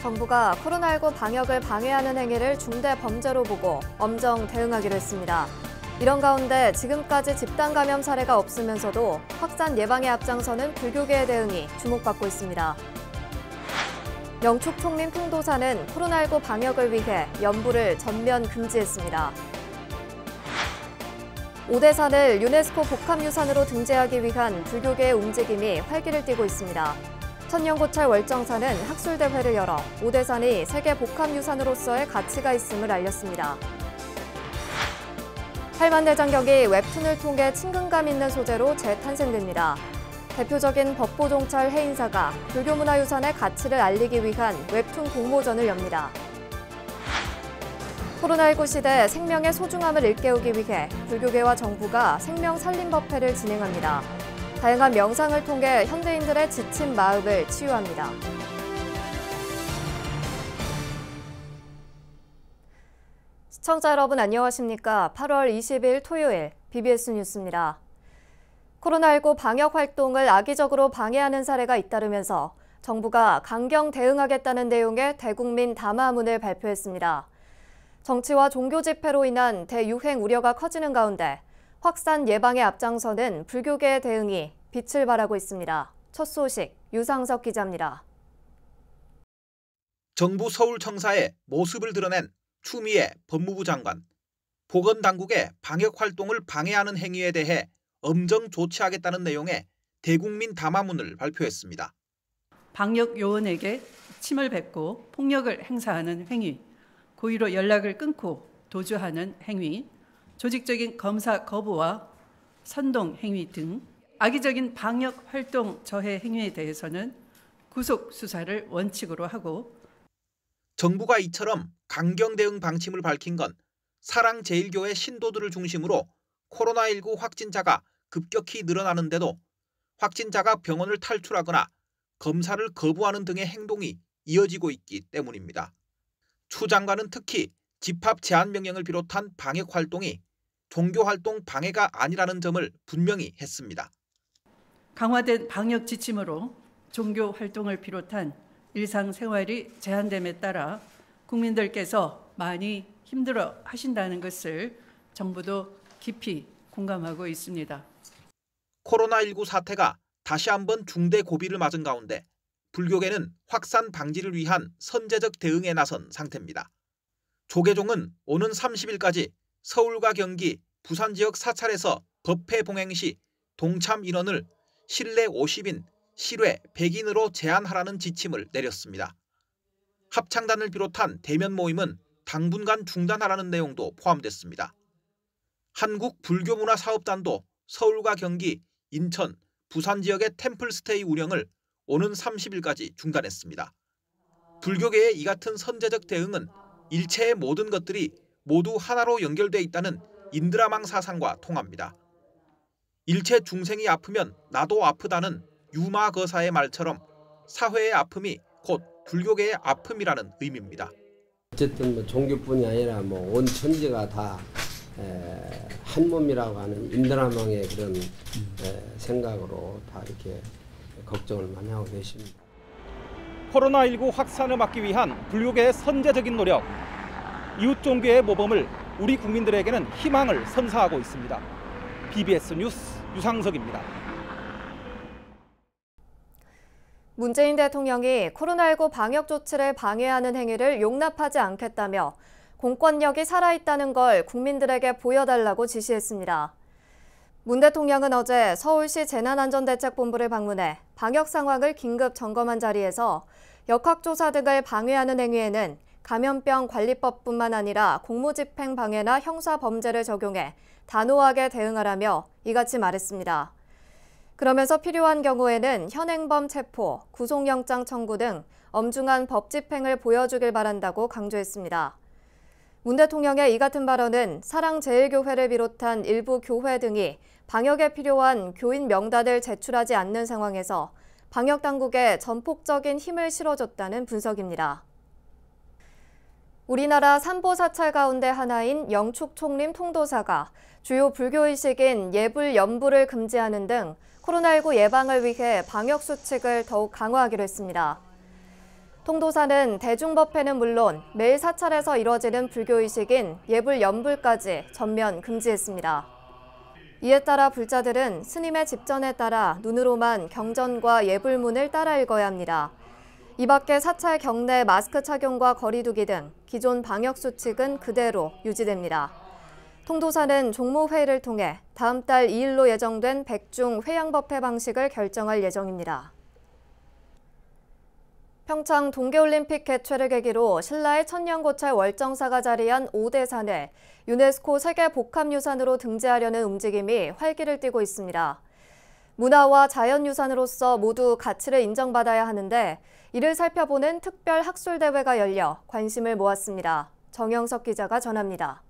정부가 코로나19 방역을 방해하는 행위를 중대 범죄로 보고 엄정 대응하기로 했습니다. 이런 가운데 지금까지 집단 감염 사례가 없으면서도 확산 예방에 앞장서는 불교계의 대응이 주목받고 있습니다. 영축 총림 통도사는 코로나19 방역을 위해 연부를 전면 금지했습니다. 오대산을 유네스코 복합유산으로 등재하기 위한 불교계의 움직임이 활기를 띠고 있습니다. 천년고찰 월정사는 학술대회를 열어 오대산이 세계 복합유산으로서의 가치가 있음을 알렸습니다. 팔만대장경이 웹툰을 통해 친근감 있는 소재로 재탄생됩니다. 대표적인 법보종찰 해인사가 불교문화유산의 가치를 알리기 위한 웹툰 공모전을 엽니다. 코로나19 시대 생명의 소중함을 일깨우기 위해 불교계와 정부가 생명살림법회를 진행합니다. 다양한 명상을 통해 현대인들의 지친 마음을 치유합니다. 시청자 여러분 안녕하십니까? 8월 20일 토요일 BBS 뉴스입니다. 코로나19 방역 활동을 악의적으로 방해하는 사례가 잇따르면서 정부가 강경 대응하겠다는 내용의 대국민 담화문을 발표했습니다. 정치와 종교 집회로 인한 대유행 우려가 커지는 가운데 확산 예방에 앞장서는 불교계의 대응이 빛을 발하고 있습니다. 첫 소식 유상석 기자입니다. 정부 서울청사에 모습을 드러낸 추미애 법무부 장관. 보건당국의 방역 활동을 방해하는 행위에 대해 엄정 조치하겠다는 내용의 대국민 담화문을 발표했습니다. 방역 요원에게 침을 뱉고 폭력을 행사하는 행위, 고의로 연락을 끊고 도주하는 행위, 조직적인 검사 거부와 선동 행위 등 악의적인 방역 활동 저해 행위에 대해서는 구속 수사를 원칙으로 하고 정부가 이처럼 강경 대응 방침을 밝힌 건 사랑제일교회 신도들을 중심으로 코로나19 확진자가 급격히 늘어나는데도 확진자가 병원을 탈출하거나 검사를 거부하는 등의 행동이 이어지고 있기 때문입니다. 추 장관은 특히 집합 제한 명령을 비롯한 방역 활동이 종교활동 방해가 아니라는 점을 분명히 했습니다. 강화된 방역 지침으로 종교 활동을 비롯한 일상생활이 제한됨에 따라 국민들께서 많이 힘들어 하신다는 것을 정부도 깊이 공감하고 있습니다. 코로나19 사태가 다시 한번 중대 고비를 맞은 가운데 불교계는 확산 방지를 위한 선제적 대응에 나선 상태입니다. 조계종은 오는 30일까지 서울과 경기, 부산 지역 사찰에서 법회 봉행 시 동참 인원을 실내 50인, 실외 100인으로 제한하라는 지침을 내렸습니다. 합창단을 비롯한 대면 모임은 당분간 중단하라는 내용도 포함됐습니다. 한국불교문화사업단도 서울과 경기, 인천, 부산 지역의 템플스테이 운영을 오는 30일까지 중단했습니다. 불교계의 이 같은 선제적 대응은 일체의 모든 것들이 모두 하나로 연결돼 있다는 인드라망 사상과 통합니다. 일체 중생이 아프면 나도 아프다는 유마거사의 말처럼 사회의 아픔이 곧 불교계의 아픔이라는 의미입니다. 어쨌든 종교뿐이 아니라 온 천지가 다 한 몸이라고 하는 인드라망의 그런 생각으로 다 이렇게 걱정을 많이 하고 계십니다. 코로나19 확산을 막기 위한 불교계의 선제적인 노력, 이웃 종교의 모범을 우리 국민들에게는 희망을 선사하고 있습니다. BBS 뉴스 유상석입니다. 문재인 대통령이 코로나19 방역 조치를 방해하는 행위를 용납하지 않겠다며 공권력이 살아있다는 걸 국민들에게 보여달라고 지시했습니다. 문 대통령은 어제 서울시 재난안전대책본부를 방문해 방역 상황을 긴급 점검한 자리에서 역학조사 등을 방해하는 행위에는 감염병 관리법뿐만 아니라 공무집행 방해나 형사범죄를 적용해 단호하게 대응하라며 이같이 말했습니다. 그러면서 필요한 경우에는 현행범 체포, 구속영장 청구 등 엄중한 법 집행을 보여주길 바란다고 강조했습니다. 문 대통령의 이 같은 발언은 사랑제일교회를 비롯한 일부 교회 등이 방역에 필요한 교인 명단을 제출하지 않는 상황에서 방역당국에 전폭적인 힘을 실어줬다는 분석입니다. 우리나라 삼보사찰 가운데 하나인 영축 총림 통도사가 주요 불교의식인 예불, 연부를 금지하는 등 코로나19 예방을 위해 방역 수칙을 더욱 강화하기로 했습니다. 통도사는 대중법회는 물론 매일 사찰에서 이뤄지는 불교의식인 예불 연불까지 전면 금지했습니다. 이에 따라 불자들은 스님의 집전에 따라 눈으로만 경전과 예불문을 따라 읽어야 합니다. 이 밖에 사찰 경내 마스크 착용과 거리 두기 등 기존 방역 수칙은 그대로 유지됩니다. 통도사는 종무회의를 통해 다음 달 2일로 예정된 백중 회양법회 방식을 결정할 예정입니다. 평창 동계올림픽 개최를 계기로 신라의 천년고찰 월정사가 자리한 오대산을 유네스코 세계복합유산으로 등재하려는 움직임이 활기를 띠고 있습니다. 문화와 자연유산으로서 모두 가치를 인정받아야 하는데 이를 살펴보는 특별 학술대회가 열려 관심을 모았습니다. 정영석 기자가 전합니다.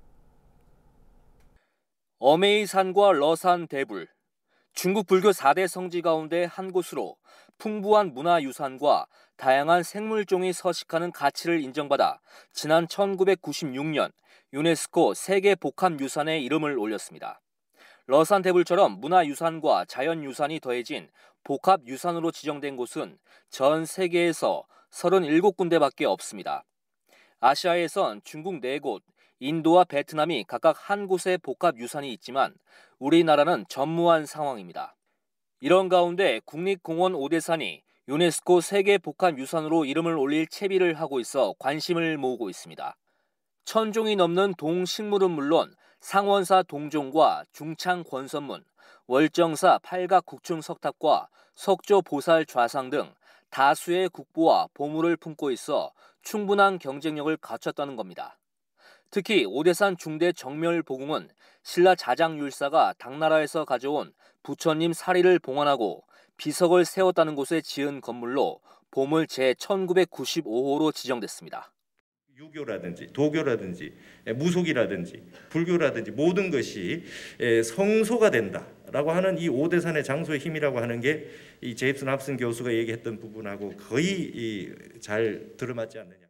어메이산과 러산 대불, 중국 불교 4대 성지 가운데 한 곳으로 풍부한 문화유산과 다양한 생물종이 서식하는 가치를 인정받아 지난 1996년 유네스코 세계복합유산에 이름을 올렸습니다. 러산 대불처럼 문화유산과 자연유산이 더해진 복합유산으로 지정된 곳은 전 세계에서 37군데밖에 없습니다. 아시아에선 중국 4곳, 인도와 베트남이 각각 한 곳에 복합유산이 있지만 우리나라는 전무한 상황입니다. 이런 가운데 국립공원 오대산이 유네스코 세계복합유산으로 이름을 올릴 채비를 하고 있어 관심을 모으고 있습니다. 1000종이 넘는 동식물은 물론 상원사 동종과 중창 권선문, 월정사 팔각국중 석탑과 석조 보살 좌상 등 다수의 국보와 보물을 품고 있어 충분한 경쟁력을 갖췄다는 겁니다. 특히 오대산 중대 정멸보궁은 신라 자장율사가 당나라에서 가져온 부처님 사리를 봉안하고 비석을 세웠다는 곳에 지은 건물로 보물 제1995호로 지정됐습니다. 유교라든지 도교라든지 무속이라든지 불교라든지 모든 것이 성소가 된다라고 하는 이 오대산의 장소의 힘이라고 하는 게 이 제입슨 합슨 교수가 얘기했던 부분하고 거의 잘 들어맞지 않느냐.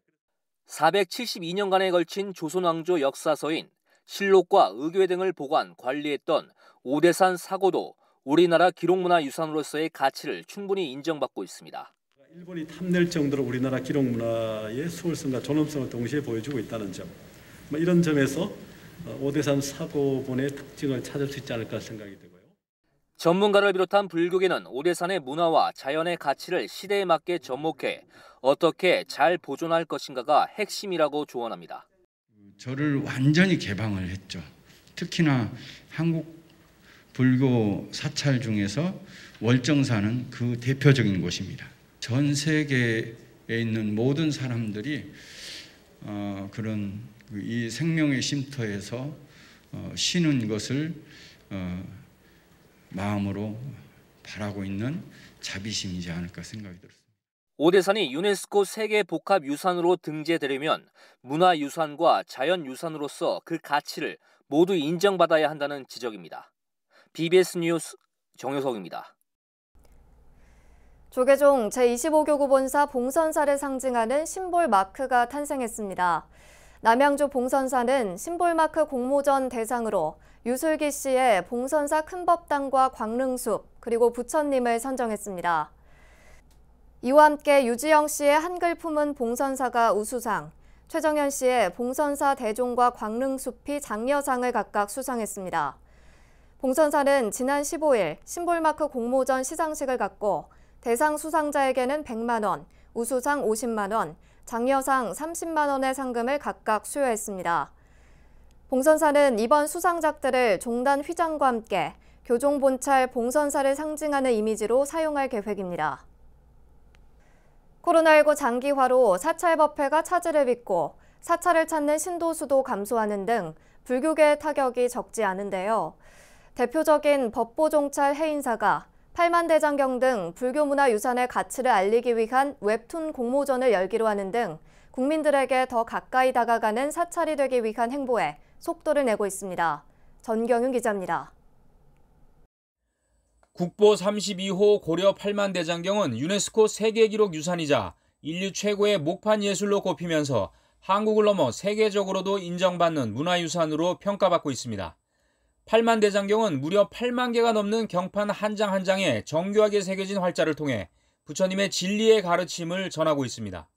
472년간에 걸친 조선왕조 역사서인 실록과 의궤 등을 보관, 관리했던 오대산 사고도 우리나라 기록문화유산으로서의 가치를 충분히 인정받고 있습니다. 일본이 탐낼 정도로 우리나라 기록문화의 수월성과 존엄성을 동시에 보여주고 있다는 점, 이런 점에서 오대산 사고본의 특징을 찾을 수 있지 않을까 생각이 되고요. 전문가를 비롯한 불교계는 오대산의 문화와 자연의 가치를 시대에 맞게 접목해 어떻게 잘 보존할 것인가가 핵심이라고 조언합니다. 절을 완전히 개방을 했죠. 특히나 한국 불교 사찰 중에서 월정사는 그 대표적인 곳입니다. 전 세계에 있는 모든 사람들이 그런 이 생명의 쉼터에서 쉬는 것을 마음으로 바라고 있는 자비심이지 않을까 생각이 들었습니다. 오대산이 유네스코 세계복합유산으로 등재되려면 문화유산과 자연유산으로서 그 가치를 모두 인정받아야 한다는 지적입니다. BBS 뉴스 정효석입니다. 조계종 제25교구 본사 봉선사를 상징하는 심볼 마크가 탄생했습니다. 남양주 봉선사는 심볼 마크 공모전 대상으로 유슬기 씨의 봉선사 큰법당과 광릉숲 그리고 부처님을 선정했습니다. 이와 함께 유지영 씨의 한글 품은 봉선사가 우수상, 최정현 씨의 봉선사 대종과 광릉숲이 장려상을 각각 수상했습니다. 봉선사는 지난 15일 심볼마크 공모전 시상식을 갖고 대상 수상자에게는 100만 원, 우수상 50만 원, 장려상 30만 원의 상금을 각각 수여했습니다. 봉선사는 이번 수상작들을 종단 휘장과 함께 교종본찰 봉선사를 상징하는 이미지로 사용할 계획입니다. 코로나19 장기화로 사찰법회가 차질을 빚고 사찰을 찾는 신도수도 감소하는 등 불교계의 타격이 적지 않은데요. 대표적인 법보종찰 해인사가 팔만대장경 등 불교문화유산의 가치를 알리기 위한 웹툰 공모전을 열기로 하는 등 국민들에게 더 가까이 다가가는 사찰이 되기 위한 행보에 속도를 내고 있습니다. 전경윤 기자입니다. 국보 32호 고려 팔만대장경은 유네스코 세계기록유산이자 인류 최고의 목판 예술로 꼽히면서 한국을 넘어 세계적으로도 인정받는 문화유산으로 평가받고 있습니다. 팔만대장경은 무려 8만 개가 넘는 경판 한 장 한 장에 정교하게 새겨진 활자를 통해 부처님의 진리의 가르침을 전하고 있습니다.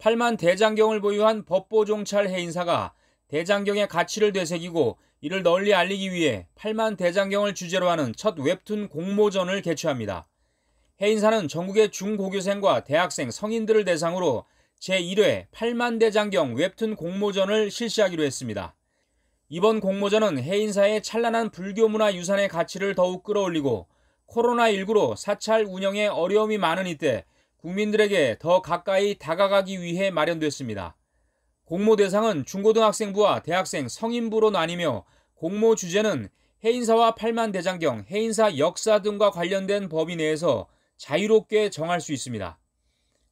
8만 대장경을 보유한 법보종찰 해인사가 대장경의 가치를 되새기고 이를 널리 알리기 위해 8만 대장경을 주제로 하는 첫 웹툰 공모전을 개최합니다. 해인사는 전국의 중고교생과 대학생, 성인들을 대상으로 제1회 8만 대장경 웹툰 공모전을 실시하기로 했습니다. 이번 공모전은 해인사의 찬란한 불교 문화 유산의 가치를 더욱 끌어올리고 코로나19로 사찰 운영에 어려움이 많은 이때 국민들에게 더 가까이 다가가기 위해 마련됐습니다. 공모 대상은 중고등학생부와 대학생, 성인부로 나뉘며 공모 주제는 해인사와 8만 대장경, 해인사 역사 등과 관련된 범위 내에서 자유롭게 정할 수 있습니다.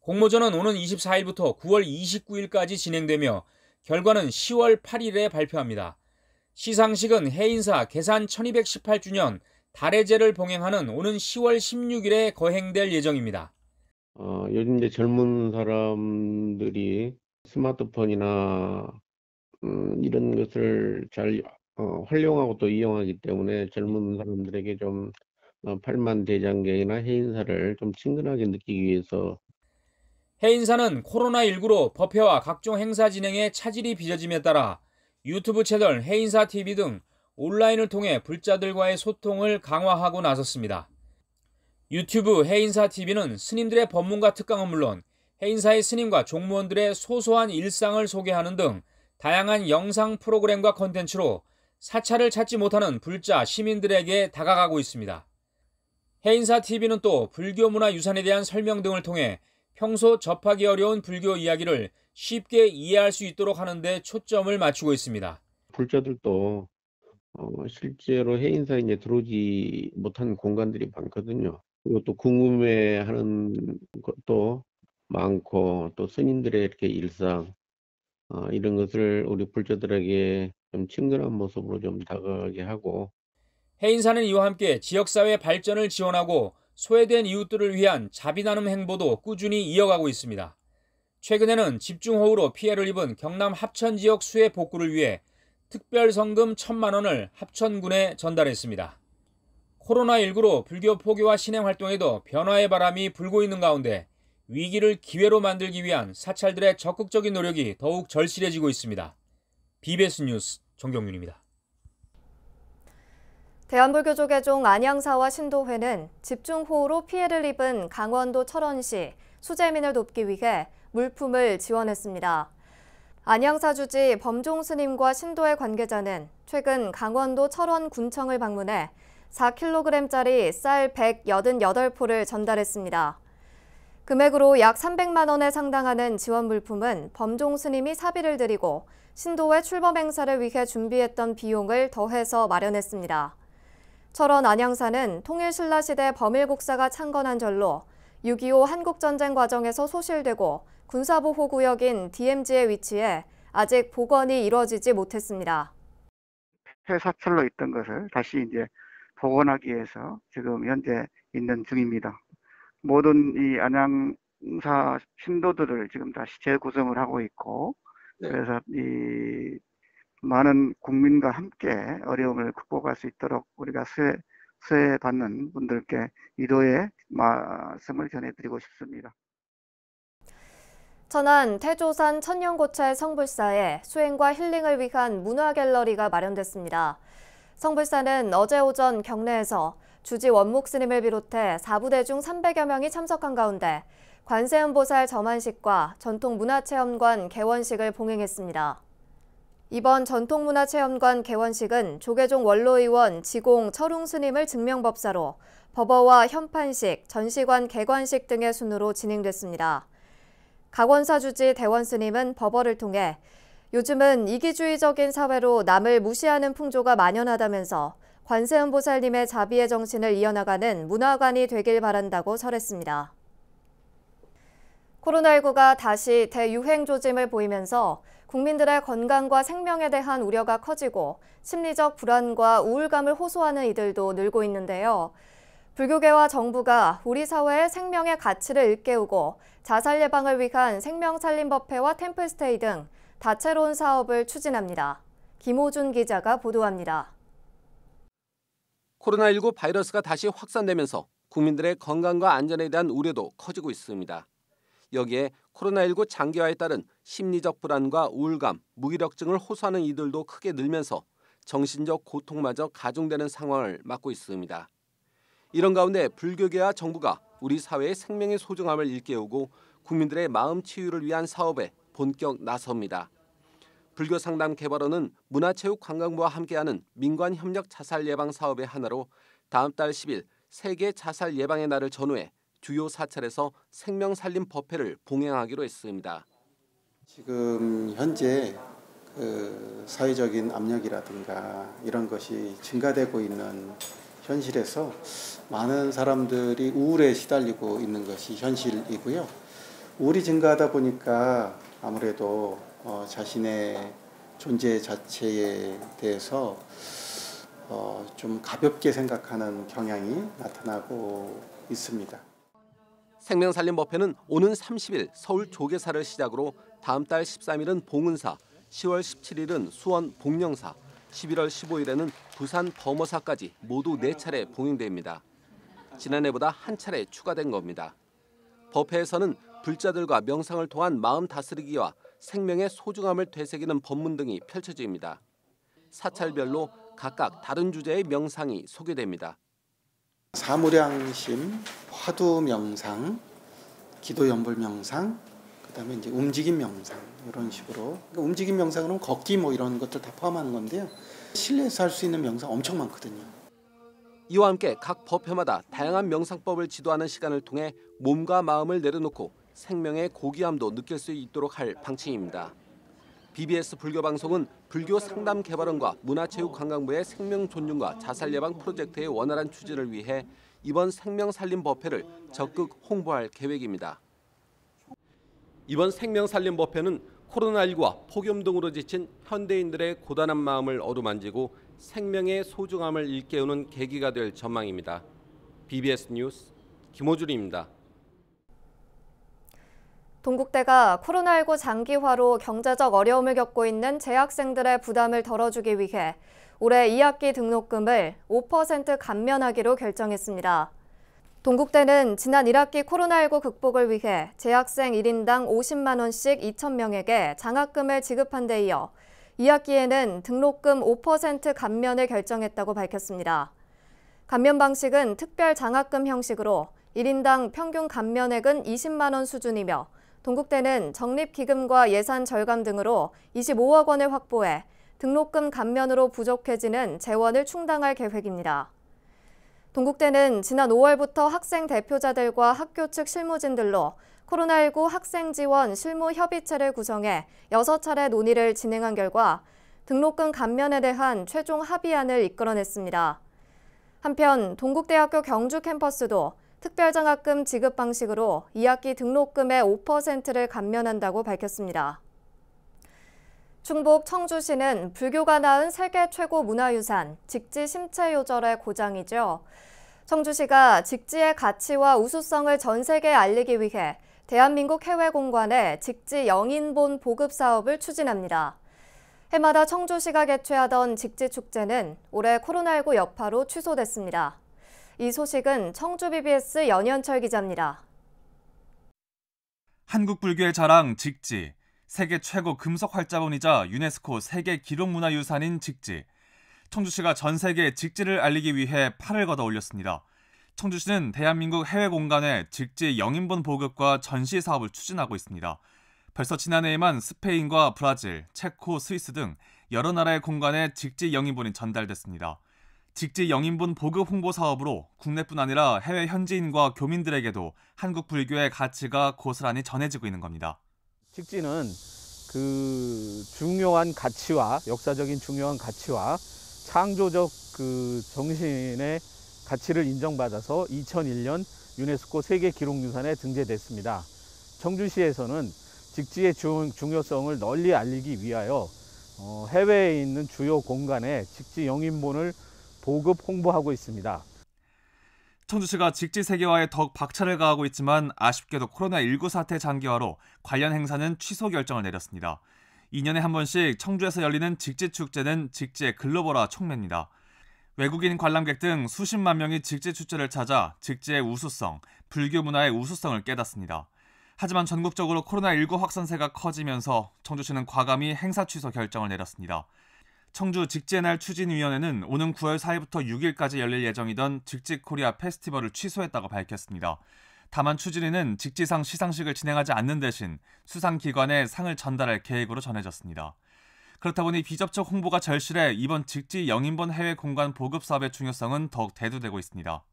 공모전은 오는 24일부터 9월 29일까지 진행되며 결과는 10월 8일에 발표합니다. 시상식은 해인사 개산 1218주년 달해제를 봉행하는 오는 10월 16일에 거행될 예정입니다. 요즘 이제 젊은 사람들이 스마트폰이나 이런 것을 잘 활용하고 또 이용하기 때문에 젊은 사람들에게 좀 8만 대장경이나 해인사를 좀 친근하게 느끼기 위해서 해인사는 코로나19로 법회와 각종 행사 진행에 차질이 빚어짐에 따라 유튜브 채널 해인사TV 등 온라인을 통해 불자들과의 소통을 강화하고 나섰습니다. 유튜브 해인사TV는 스님들의 법문과 특강은 물론 해인사의 스님과 종무원들의 소소한 일상을 소개하는 등 다양한 영상 프로그램과 콘텐츠로 사찰을 찾지 못하는 불자 시민들에게 다가가고 있습니다. 해인사TV는 또 불교 문화 유산에 대한 설명 등을 통해 평소 접하기 어려운 불교 이야기를 쉽게 이해할 수 있도록 하는 데 초점을 맞추고 있습니다. 불자들도 실제로 해인사에 이제 들어오지 못한 공간들이 많거든요. 그리고 또 궁금해하는 것도 많고 또 스님들의 이렇게 일상 이런 것을 우리 불자들에게 좀 친근한 모습으로 좀 다가가게 하고 해인사는 이와 함께 지역사회 발전을 지원하고 소외된 이웃들을 위한 자비 나눔 행보도 꾸준히 이어가고 있습니다. 최근에는 집중호우로 피해를 입은 경남 합천 지역 수해 복구를 위해 특별성금 1,000만 원을 합천군에 전달했습니다. 코로나19로 불교 포교와 신행 활동에도 변화의 바람이 불고 있는 가운데 위기를 기회로 만들기 위한 사찰들의 적극적인 노력이 더욱 절실해지고 있습니다. BBS 뉴스 정경윤입니다. 대한불교조계종 안양사와 신도회는 집중호우로 피해를 입은 강원도 철원시 수재민을 돕기 위해 물품을 지원했습니다. 안양사 주지 범종 스님과 신도회 관계자는 최근 강원도 철원군청을 방문해 4kg짜리 쌀 188포를 전달했습니다. 금액으로 약 300만 원에 상당하는 지원 물품은 범종 스님이 사비를 드리고 신도회 출범 행사를 위해 준비했던 비용을 더해서 마련했습니다. 철원 안양사는 통일신라시대 범일국사가 창건한 절로 6.25 한국전쟁 과정에서 소실되고 군사보호구역인 DMZ에 위치해 아직 복원이 이루어지지 못했습니다. 폐사찰로 있던 것을 다시 이제 복원하기 위해서 지금 현재 있는 중입니다. 모든 이 안양사 신도들을 지금 다시 재구성을 하고 있고 그래서 이 많은 국민과 함께 어려움을 극복할 수 있도록 우리가 수혜 받는 분들께 위로의 말씀을 전해드리고 싶습니다. 천안 태조산 천년고찰 성불사에 수행과 힐링을 위한 문화갤러리가 마련됐습니다. 성불사는 어제 오전 경내에서 주지 원목 스님을 비롯해 4부대 중 300여 명이 참석한 가운데 관세음보살 점안식과 전통문화체험관 개원식을 봉행했습니다. 이번 전통문화체험관 개원식은 조계종 원로의원 지공 철웅 스님을 증명법사로 법어와 현판식, 전시관 개관식 등의 순으로 진행됐습니다. 각원사 주지 대원 스님은 법어를 통해 요즘은 이기주의적인 사회로 남을 무시하는 풍조가 만연하다면서 관세음보살님의 자비의 정신을 이어나가는 문화관이 되길 바란다고 설했습니다. 코로나19가 다시 대유행 조짐을 보이면서 국민들의 건강과 생명에 대한 우려가 커지고 심리적 불안과 우울감을 호소하는 이들도 늘고 있는데요. 불교계와 정부가 우리 사회의 생명의 가치를 일깨우고 자살 예방을 위한 생명살림법회와 템플스테이 등 다채로운 사업을 추진합니다. 김호준 기자가 보도합니다. 코로나19 바이러스가 다시 확산되면서 국민들의 건강과 안전에 대한 우려도 커지고 있습니다. 여기에 코로나19 장기화에 따른 심리적 불안과 우울감, 무기력증을 호소하는 이들도 크게 늘면서 정신적 고통마저 가중되는 상황을 맞고 있습니다. 이런 가운데 불교계와 정부가 우리 사회의 생명의 소중함을 일깨우고 국민들의 마음 치유를 위한 사업에 본격 나섭니다. 불교상담개발원은 문화체육관광부와 함께하는 민관협력 자살 예방 사업의 하나로 다음 달 10일 세계 자살 예방의 날을 전후해 주요 사찰에서 생명살림 법회를 봉행하기로 했습니다. 지금 현재 사회적인 압력이라든가 이런 것이 증가되고 있는 현실에서 많은 사람들이 우울에 시달리고 있는 것이 현실이고요. 우울이 증가하다 보니까 아무래도 자신의 존재 자체에 대해서 좀 가볍게 생각하는 경향이 나타나고 있습니다. 생명살림법회는 오는 30일 서울 조계사를 시작으로 다음 달 13일은 봉은사, 10월 17일은 수원 복령사, 11월 15일에는 부산 범어사까지 모두 4차례 봉행됩니다. 지난해보다 한 차례 추가된 겁니다. 법회에서는 불자들과 명상을 통한 마음 다스리기와 생명의 소중함을 되새기는 법문 등이 펼쳐집니다. 사찰별로 각각 다른 주제의 명상이 소개됩니다. 사무량심, 화두 명상, 기도 연불 명상, 그다음에 이제 움직임 명상 이런 식으로. 그러니까 움직임 명상은 걷기 뭐 이런 것들 다 포함하는 건데요. 실내에서 할 수 있는 명상 엄청 많거든요. 이와 함께 각 법회마다 다양한 명상법을 지도하는 시간을 통해 몸과 마음을 내려놓고 생명의 고귀함도 느낄 수 있도록 할 방침입니다. BBS 불교방송은 불교상담개발원과 문화체육관광부의 생명 존중과 자살 예방 프로젝트의 원활한 추진을 위해 이번 생명살림법회를 적극 홍보할 계획입니다. 이번 생명살림법회는 코로나19와 폭염 등으로 지친 현대인들의 고단한 마음을 어루만지고 생명의 소중함을 일깨우는 계기가 될 전망입니다. BBS 뉴스 김호준입니다. 동국대가 코로나19 장기화로 경제적 어려움을 겪고 있는 재학생들의 부담을 덜어주기 위해 올해 2학기 등록금을 5% 감면하기로 결정했습니다. 동국대는 지난 1학기 코로나19 극복을 위해 재학생 1인당 50만 원씩 2,000명에게 장학금을 지급한 데 이어 2학기에는 등록금 5% 감면을 결정했다고 밝혔습니다. 감면 방식은 특별 장학금 형식으로 1인당 평균 감면액은 20만 원 수준이며 동국대는 적립기금과 예산 절감 등으로 25억 원을 확보해 등록금 감면으로 부족해지는 재원을 충당할 계획입니다. 동국대는 지난 5월부터 학생 대표자들과 학교 측 실무진들로 코로나19 학생 지원 실무협의체를 구성해 6차례 논의를 진행한 결과 등록금 감면에 대한 최종 합의안을 이끌어냈습니다. 한편 동국대학교 경주 캠퍼스도 특별장학금 지급 방식으로 2학기 등록금의 5%를 감면한다고 밝혔습니다. 충북 청주시는 불교가 낳은 세계 최고 문화유산, 직지 심채요절의 고장이죠. 청주시가 직지의 가치와 우수성을 전 세계에 알리기 위해 대한민국 해외공관의 직지 영인본 보급 사업을 추진합니다. 해마다 청주시가 개최하던 직지축제는 올해 코로나19 여파로 취소됐습니다. 이 소식은 청주 BBS 연현철 기자입니다. 한국 불교의 자랑 직지, 세계 최고 금속 활자본이자 유네스코 세계 기록문화유산인 직지. 청주시가 전 세계에 직지를 알리기 위해 팔을 걷어 올렸습니다. 청주시는 대한민국 해외공간의 직지 영인본 보급과 전시 사업을 추진하고 있습니다. 벌써 지난해에만 스페인과 브라질, 체코, 스위스 등 여러 나라의 공간에 직지 영인본이 전달됐습니다. 직지 영인본 보급 홍보 사업으로 국내뿐 아니라 해외 현지인과 교민들에게도 한국 불교의 가치가 고스란히 전해지고 있는 겁니다. 직지는 그 중요한 가치와 역사적인 중요한 가치와 창조적 그 정신의 가치를 인정받아서 2001년 유네스코 세계 기록유산에 등재됐습니다. 청주시에서는 직지의 중요성을 널리 알리기 위하여 해외에 있는 주요 공간에 직지 영인본을 보급 홍보하고 있습니다. 청주시가 직지 세계화에 더욱 박차를 가하고 있지만 아쉽게도 코로나19 사태 장기화로 관련 행사는 취소 결정을 내렸습니다. 2년에 한 번씩 청주에서 열리는 직지 축제는 직지의 글로벌화 촉매입니다. 외국인 관람객 등 수십만 명이 직지 축제를 찾아 직지의 우수성, 불교 문화의 우수성을 깨닫습니다. 하지만 전국적으로 코로나19 확산세가 커지면서 청주시는 과감히 행사 취소 결정을 내렸습니다. 청주 직지의 날 추진위원회는 오는 9월 4일부터 6일까지 열릴 예정이던 직지코리아 페스티벌을 취소했다고 밝혔습니다. 다만 추진위는 직지상 시상식을 진행하지 않는 대신 수상기관에 상을 전달할 계획으로 전해졌습니다. 그렇다 보니 비접촉 홍보가 절실해 이번 직지 영인본 해외 공간 보급 사업의 중요성은 더욱 대두되고 있습니다.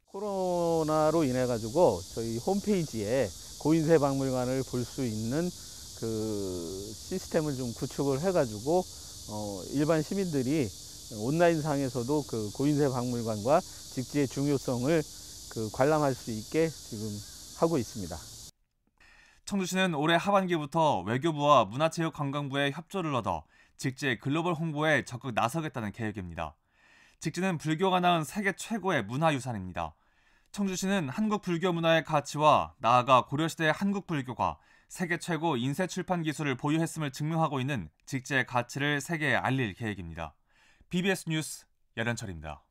코로나로 인해 가지고 저희 홈페이지에 고인세 박물관을 볼 수 있는 그 시스템을 좀 구축을 해가지고 일반 시민들이 온라인상에서도 그 고인세 박물관과 직지의 중요성을 관람할 수 있게 지금 하고 있습니다. 청주시는 올해 하반기부터 외교부와 문화체육관광부의 협조를 얻어 직지의 글로벌 홍보에 적극 나서겠다는 계획입니다. 직지는 불교가 낳은 세계 최고의 문화유산입니다. 청주시는 한국 불교 문화의 가치와 나아가 고려시대의 한국 불교가 세계 최고 인쇄 출판 기술을 보유했음을 증명하고 있는 직지의 가치를 세계에 알릴 계획입니다. BBS 뉴스 열현철입니다.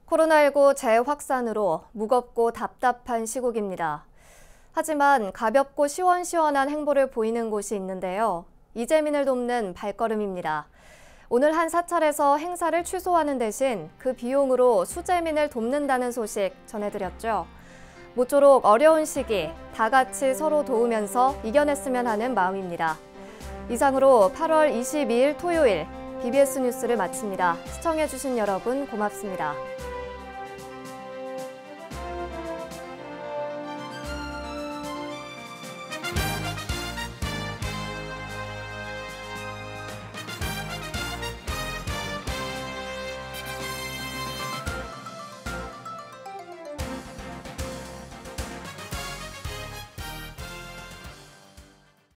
코로나19 재확산으로 무겁고 답답한 시국입니다. 하지만 가볍고 시원시원한 행보를 보이는 곳이 있는데요. 이재민을 돕는 발걸음입니다. 오늘 한 사찰에서 행사를 취소하는 대신 그 비용으로 수재민을 돕는다는 소식 전해드렸죠. 모쪼록 어려운 시기 다 같이 서로 도우면서 이겨냈으면 하는 마음입니다. 이상으로 8월 22일 토요일 BBS 뉴스를 마칩니다. 시청해주신 여러분 고맙습니다.